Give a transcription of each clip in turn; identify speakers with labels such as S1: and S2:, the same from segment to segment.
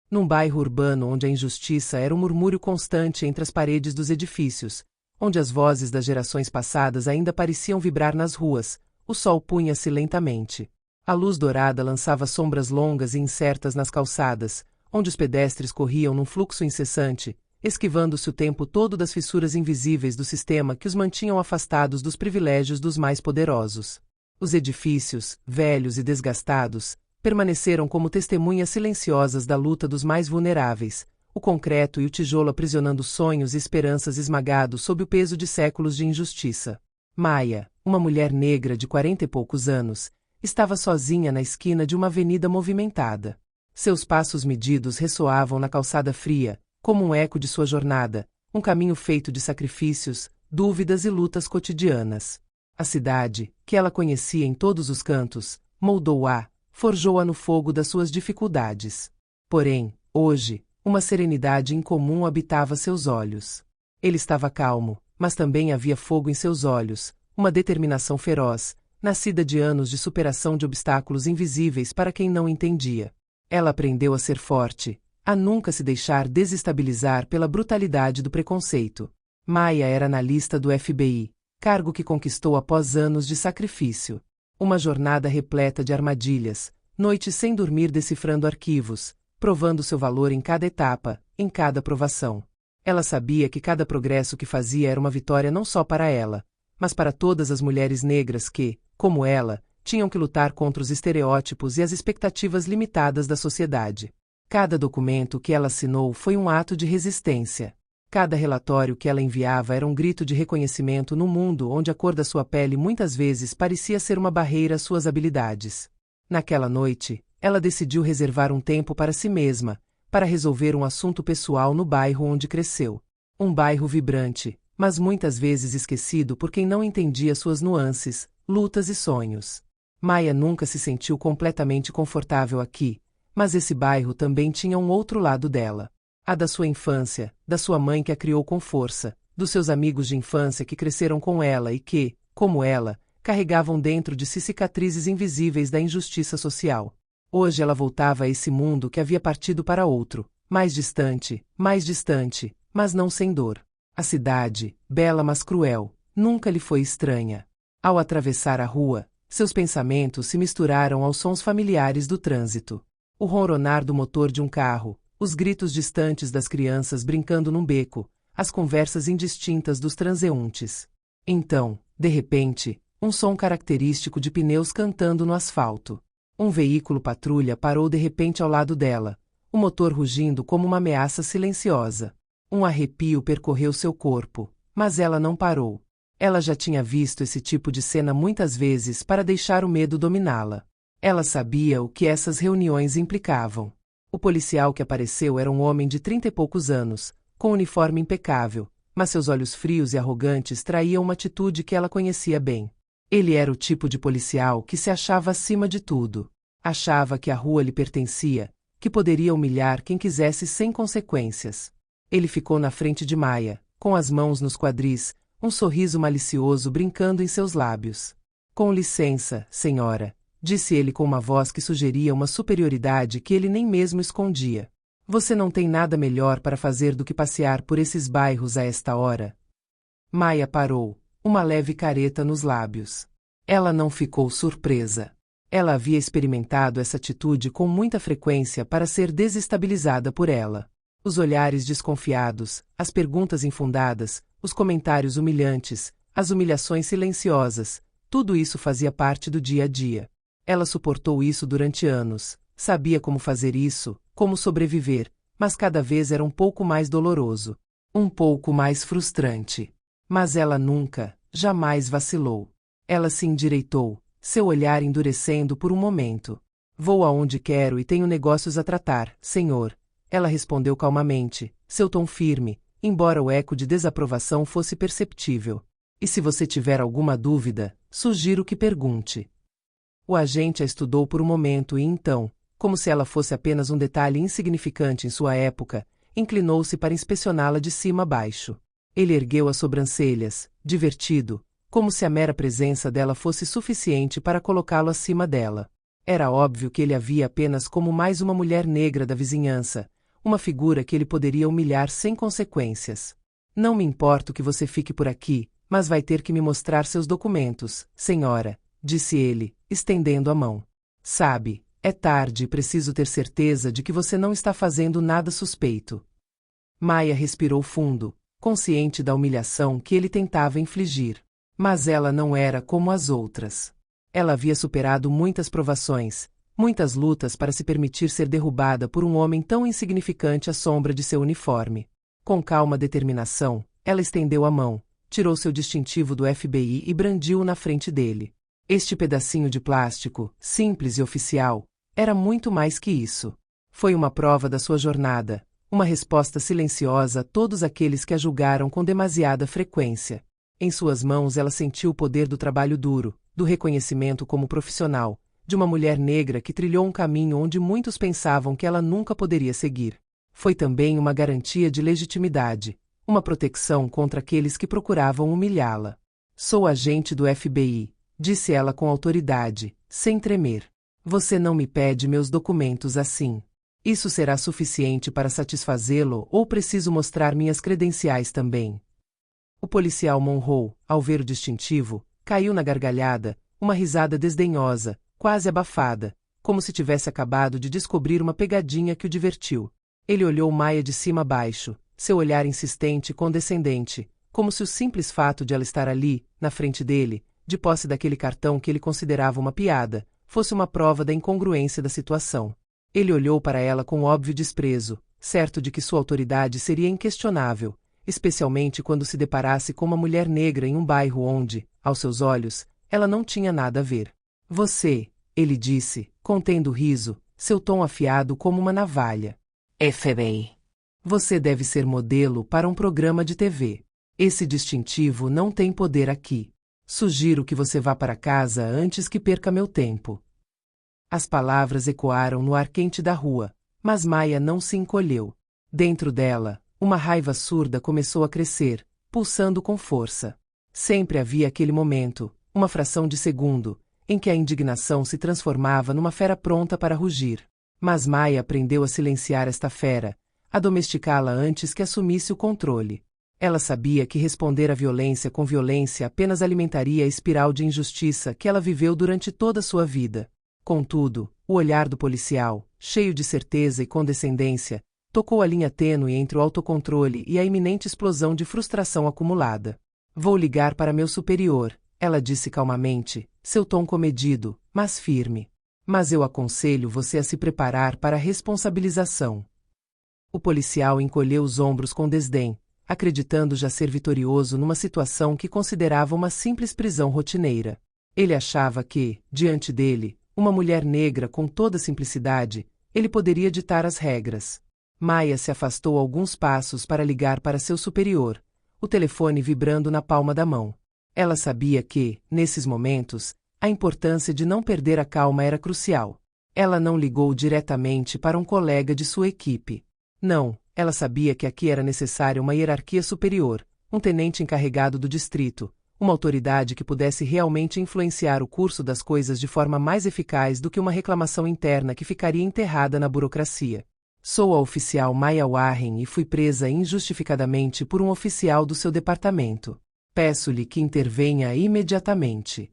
S1: Num bairro urbano onde a injustiça era um murmúrio constante entre as paredes dos edifícios, onde as vozes das gerações passadas ainda pareciam vibrar nas ruas, o sol punha-se lentamente. A luz dourada lançava sombras longas e incertas nas calçadas, onde os pedestres corriam num fluxo incessante, esquivando-se o tempo todo das fissuras invisíveis do sistema que os mantinham afastados dos privilégios dos mais poderosos. Os edifícios, velhos e desgastados, permaneceram como testemunhas silenciosas da luta dos mais vulneráveis, o concreto e o tijolo aprisionando sonhos e esperanças esmagados sob o peso de séculos de injustiça. Maia, uma mulher negra de 40 e poucos anos, estava sozinha na esquina de uma avenida movimentada. Seus passos medidos ressoavam na calçada fria, como um eco de sua jornada, um caminho feito de sacrifícios, dúvidas e lutas cotidianas. A cidade, que ela conhecia em todos os cantos, moldou-a, forjou-a no fogo das suas dificuldades. Porém, hoje, uma serenidade incomum habitava seus olhos. Ele estava calmo, mas também havia fogo em seus olhos, uma determinação feroz, nascida de anos de superação de obstáculos invisíveis para quem não entendia. Ela aprendeu a ser forte, a nunca se deixar desestabilizar pela brutalidade do preconceito. Maia era analista do FBI, cargo que conquistou após anos de sacrifício. Uma jornada repleta de armadilhas, noites sem dormir decifrando arquivos, provando seu valor em cada etapa, em cada provação. Ela sabia que cada progresso que fazia era uma vitória não só para ela, mas para todas as mulheres negras que, como ela, tinham que lutar contra os estereótipos e as expectativas limitadas da sociedade. Cada documento que ela assinou foi um ato de resistência. Cada relatório que ela enviava era um grito de reconhecimento no mundo onde a cor da sua pele muitas vezes parecia ser uma barreira às suas habilidades. Naquela noite, ela decidiu reservar um tempo para si mesma, para resolver um assunto pessoal no bairro onde cresceu. Um bairro vibrante, mas muitas vezes esquecido por quem não entendia suas nuances, lutas e sonhos. Maia nunca se sentiu completamente confortável aqui, mas esse bairro também tinha um outro lado dela. A da sua infância, da sua mãe que a criou com força, dos seus amigos de infância que cresceram com ela e que, como ela, carregavam dentro de si cicatrizes invisíveis da injustiça social. Hoje ela voltava a esse mundo que havia partido para outro, mais distante, mas não sem dor. A cidade, bela mas cruel, nunca lhe foi estranha. Ao atravessar a rua, seus pensamentos se misturaram aos sons familiares do trânsito. O ronronar do motor de um carro, os gritos distantes das crianças brincando num beco, as conversas indistintas dos transeuntes. Então, de repente, um som característico de pneus cantando no asfalto. Um veículo patrulha parou de repente ao lado dela, o motor rugindo como uma ameaça silenciosa. Um arrepio percorreu seu corpo, mas ela não parou. Ela já tinha visto esse tipo de cena muitas vezes para deixar o medo dominá-la. Ela sabia o que essas reuniões implicavam. O policial que apareceu era um homem de 30 e poucos anos, com uniforme impecável, mas seus olhos frios e arrogantes traíam uma atitude que ela conhecia bem. Ele era o tipo de policial que se achava acima de tudo. Achava que a rua lhe pertencia, que poderia humilhar quem quisesse sem consequências. Ele ficou na frente de Maia, com as mãos nos quadris, um sorriso malicioso brincando em seus lábios. Com licença, senhora, disse ele com uma voz que sugeria uma superioridade que ele nem mesmo escondia. Você não tem nada melhor para fazer do que passear por esses bairros a esta hora? Maia parou, uma leve careta nos lábios. Ela não ficou surpresa. Ela havia experimentado essa atitude com muita frequência para ser desestabilizada por ela. Os olhares desconfiados, as perguntas infundadas, os comentários humilhantes, as humilhações silenciosas, tudo isso fazia parte do dia a dia. Ela suportou isso durante anos, sabia como fazer isso, como sobreviver, mas cada vez era um pouco mais doloroso, um pouco mais frustrante. Mas ela nunca, jamais vacilou. Ela se endireitou, seu olhar endurecendo por um momento. Vou aonde quero e tenho negócios a tratar, senhor. Ela respondeu calmamente, seu tom firme, embora o eco de desaprovação fosse perceptível. E se você tiver alguma dúvida, sugiro que pergunte. O agente a estudou por um momento e então, como se ela fosse apenas um detalhe insignificante em sua época, inclinou-se para inspecioná-la de cima a baixo. Ele ergueu as sobrancelhas, divertido, como se a mera presença dela fosse suficiente para colocá-lo acima dela. Era óbvio que ele a via apenas como mais uma mulher negra da vizinhança, uma figura que ele poderia humilhar sem consequências. Não me importo que você fique por aqui, mas vai ter que me mostrar seus documentos, senhora, disse ele, estendendo a mão. Sabe, é tarde e preciso ter certeza de que você não está fazendo nada suspeito. Maya respirou fundo, consciente da humilhação que ele tentava infligir. Mas ela não era como as outras. Ela havia superado muitas provações, muitas lutas para se permitir ser derrubada por um homem tão insignificante à sombra de seu uniforme. Com calma determinação, ela estendeu a mão, tirou seu distintivo do FBI e brandiu-o na frente dele. Este pedacinho de plástico, simples e oficial, era muito mais que isso. Foi uma prova da sua jornada, uma resposta silenciosa a todos aqueles que a julgaram com demasiada frequência. Em suas mãos ela sentiu o poder do trabalho duro, do reconhecimento como profissional, de uma mulher negra que trilhou um caminho onde muitos pensavam que ela nunca poderia seguir. Foi também uma garantia de legitimidade, uma proteção contra aqueles que procuravam humilhá-la. Sou agente do FBI, disse ela com autoridade, sem tremer. Você não me pede meus documentos assim. Isso será suficiente para satisfazê-lo ou preciso mostrar minhas credenciais também? O policial Monroe, ao ver o distintivo, caiu na gargalhada, uma risada desdenhosa, quase abafada, como se tivesse acabado de descobrir uma pegadinha que o divertiu. Ele olhou Maya de cima a baixo, seu olhar insistente e condescendente, como se o simples fato de ela estar ali, na frente dele, de posse daquele cartão que ele considerava uma piada, fosse uma prova da incongruência da situação. Ele olhou para ela com óbvio desprezo, certo de que sua autoridade seria inquestionável, especialmente quando se deparasse com uma mulher negra em um bairro onde, aos seus olhos, ela não tinha nada a ver. Você, ele disse, contendo o riso, seu tom afiado como uma navalha. FBI. Você deve ser modelo para um programa de TV. Esse distintivo não tem poder aqui. Sugiro que você vá para casa antes que perca meu tempo. As palavras ecoaram no ar quente da rua, mas Maya não se encolheu. Dentro dela, uma raiva surda começou a crescer, pulsando com força. Sempre havia aquele momento, uma fração de segundo, em que a indignação se transformava numa fera pronta para rugir. Mas Maya aprendeu a silenciar esta fera, a domesticá-la antes que assumisse o controle. Ela sabia que responder à violência com violência apenas alimentaria a espiral de injustiça que ela viveu durante toda a sua vida. Contudo, o olhar do policial, cheio de certeza e condescendência, tocou a linha tênue entre o autocontrole e a iminente explosão de frustração acumulada. Vou ligar para meu superior, ela disse calmamente, seu tom comedido, mas firme. Mas eu aconselho você a se preparar para a responsabilização. O policial encolheu os ombros com desdém, acreditando já ser vitorioso numa situação que considerava uma simples prisão rotineira. Ele achava que, diante dele, uma mulher negra com toda simplicidade, ele poderia ditar as regras. Maya se afastou alguns passos para ligar para seu superior, o telefone vibrando na palma da mão. Ela sabia que, nesses momentos, a importância de não perder a calma era crucial. Ela não ligou diretamente para um colega de sua equipe. Não, ela sabia que aqui era necessária uma hierarquia superior, um tenente encarregado do distrito, uma autoridade que pudesse realmente influenciar o curso das coisas de forma mais eficaz do que uma reclamação interna que ficaria enterrada na burocracia. Sou a oficial Maya Warren e fui presa injustificadamente por um oficial do seu departamento. Peço-lhe que intervenha imediatamente.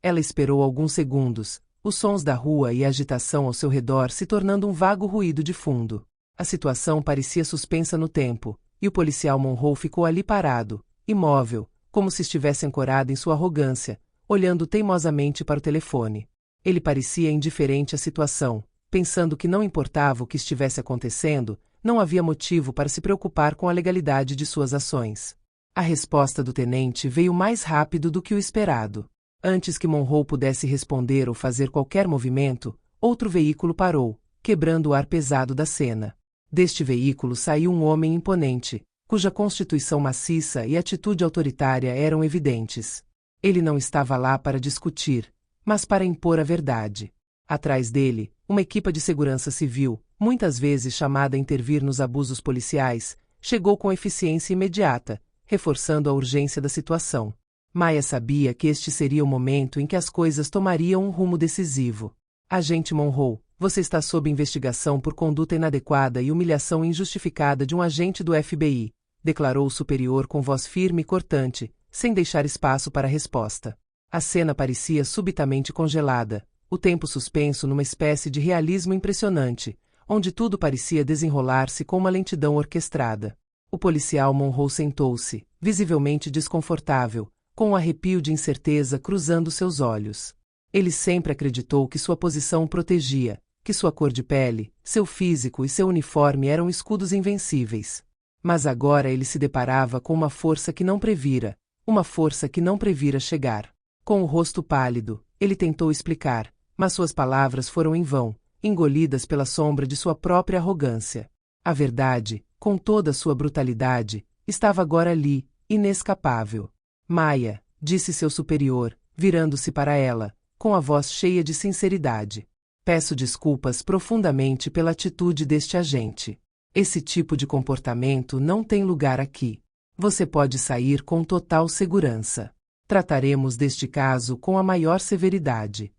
S1: Ela esperou alguns segundos, os sons da rua e a agitação ao seu redor se tornando um vago ruído de fundo. A situação parecia suspensa no tempo, e o policial Monroe ficou ali parado, imóvel, como se estivesse ancorado em sua arrogância, olhando teimosamente para o telefone. Ele parecia indiferente à situação, pensando que não importava o que estivesse acontecendo, não havia motivo para se preocupar com a legalidade de suas ações. A resposta do tenente veio mais rápido do que o esperado. Antes que Monroe pudesse responder ou fazer qualquer movimento, outro veículo parou, quebrando o ar pesado da cena. Deste veículo saiu um homem imponente, cuja constituição maciça e atitude autoritária eram evidentes. Ele não estava lá para discutir, mas para impor a verdade. Atrás dele, uma equipa de segurança civil, muitas vezes chamada a intervir nos abusos policiais, chegou com eficiência imediata, reforçando a urgência da situação. Maya sabia que este seria o momento em que as coisas tomariam um rumo decisivo. Agente Monroe, Você está sob investigação por conduta inadequada e humilhação injustificada de um agente do FBI, declarou o superior com voz firme e cortante, sem deixar espaço para resposta. A cena parecia subitamente congelada, o tempo suspenso numa espécie de realismo impressionante, onde tudo parecia desenrolar-se com uma lentidão orquestrada. O policial Monroe sentou-se, visivelmente desconfortável, com um arrepio de incerteza cruzando seus olhos. Ele sempre acreditou que sua posição o protegia, que sua cor de pele, seu físico e seu uniforme eram escudos invencíveis. Mas agora ele se deparava com uma força que não previra, uma força que não previra chegar. Com o rosto pálido, ele tentou explicar, mas suas palavras foram em vão, engolidas pela sombra de sua própria arrogância. A verdade, com toda sua brutalidade, estava agora ali, inescapável. Maya, disse seu superior, virando-se para ela, com a voz cheia de sinceridade. Peço desculpas profundamente pela atitude deste agente. Esse tipo de comportamento não tem lugar aqui. Você pode sair com total segurança. Trataremos deste caso com a maior severidade.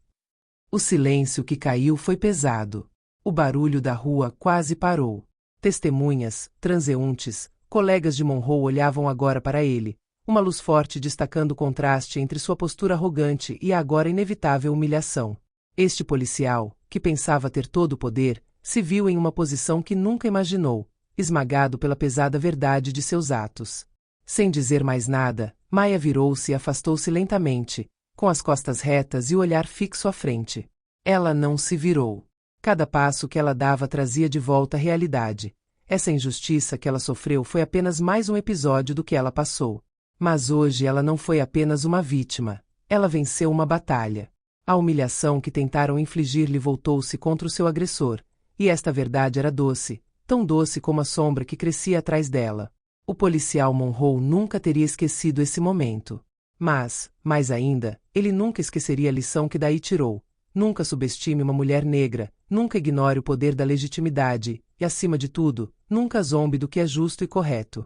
S1: O silêncio que caiu foi pesado. O barulho da rua quase parou. Testemunhas, transeuntes, colegas de Monroe olhavam agora para ele, uma luz forte destacando o contraste entre sua postura arrogante e a agora inevitável humilhação. Este policial, que pensava ter todo o poder, se viu em uma posição que nunca imaginou, esmagado pela pesada verdade de seus atos. Sem dizer mais nada, Maya virou-se e afastou-se lentamente, com as costas retas e o olhar fixo à frente. Ela não se virou. Cada passo que ela dava trazia de volta a realidade. Essa injustiça que ela sofreu foi apenas mais um episódio do que ela passou. Mas hoje ela não foi apenas uma vítima. Ela venceu uma batalha. A humilhação que tentaram infligir-lhe voltou-se contra o seu agressor, e esta verdade era doce, tão doce como a sombra que crescia atrás dela. O policial Monroe nunca teria esquecido esse momento. Mas, mais ainda, ele nunca esqueceria a lição que daí tirou. Nunca subestime uma mulher negra, nunca ignore o poder da legitimidade, e acima de tudo, nunca zombe do que é justo e correto.